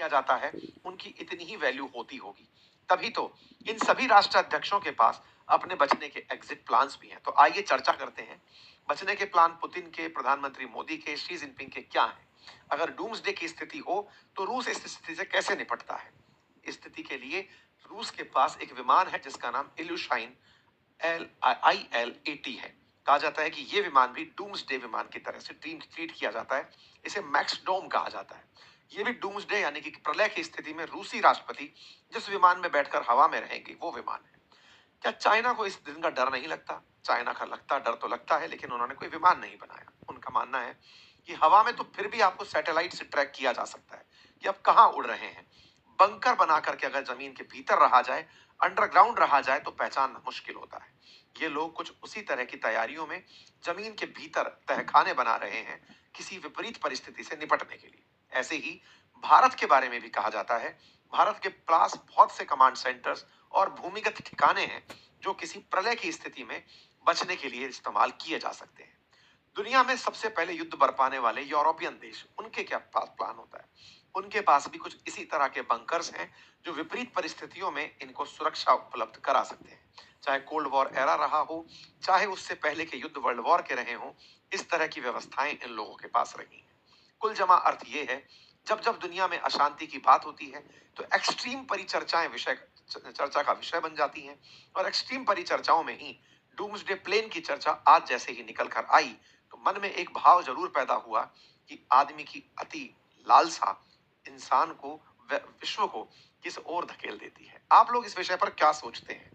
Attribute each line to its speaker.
Speaker 1: किया जाता है, उनकी इतनी ही वैल्यू होती होगी। तभी तो इन सभी राष्ट्राध्यक्षों के पास अपने बचने के एग्जिट प्लान्स भी हैं। तो आइए चर्चा करते हैं, बचने के प्लान पुतिन के, प्रधानमंत्री मोदी के, शी जिनपिंग के क्या हैं। अगर डूम्सडे की स्थिति हो तो रूस इस स्थिति से कैसे निपटता है। इस स्थिति के लिए रूस के पास एक विमान है जिसका नाम इल्यूशाइन IL-80 है। कहा जाता है कि यह विमान भी डूम्सडे विमान की तरह से ट्रीट किया जाता है। इसे मैक्स डोम कहा जाता है। यह भी डूम्सडे यानी कि प्रलय की स्थिति में रूसी राष्ट्रपति जिस विमान में बैठकर हवा में रहेंगे वो विमान है। क्या चाइना को इस दिन का डर नहीं लगता? चाइना का डर तो लगता है, लेकिन उन्होंने कोई विमान नहीं बनाया। उनका मानना है कि हवा में तो फिर भी आपको सैटेलाइट से ट्रैक किया जा सकता है कि आप कहां उड़ रहे हैं। बंकर बना करके अगर जमीन के भीतर रहा जाए, अंडरग्राउंड रहा जाए, तो पहचानना मुश्किल होता है। ये लोग कुछ उसी तरह की तैयारियों में जमीन के भीतर तहखाने बना रहे हैं किसी विपरीत परिस्थिति से निपटने के लिए। ऐसे ही भारत के बारे में भी कहा जाता है। भारत के पास बहुत से कमांड सेंटर्स और भूमिगत ठिकाने हैं जो किसी प्रलय की स्थिति में बचने के लिए इस्तेमाल किए जा सकते हैं। दुनिया में सबसे पहले युद्ध बरपाने वाले यूरोपियन देश, उनके क्या पास प्लान होता है? उनके पास भी कुछ इसी तरह के बंकर्स हैं जो विपरीत परिस्थितियों में इनको सुरक्षा उपलब्ध करा सकते हैं। चाहे कोल्ड वॉर एरा रहा हो, चाहे उससे पहले के युद्ध वर्ल्ड वॉर के रहे हों, इस तरह की व्यवस्थाएं इन लोगों के पास रही हैं। कुल जमा अर्थ ये है, जब जब दुनिया में अशांति की बात होती है तो एक्सट्रीम परिचर्चाएं चर्चा का विषय बन जाती हैं। और एक्सट्रीम परिचर्चाओं में ही डूम्सडे प्लेन की चर्चा आज जैसे ही निकल कर आई तो मन में एक भाव जरूर पैदा हुआ कि आदमी की अति लालसा इंसान को विश्व को किस ओर धकेल देती है। आप लोग इस विषय पर क्या सोचते हैं?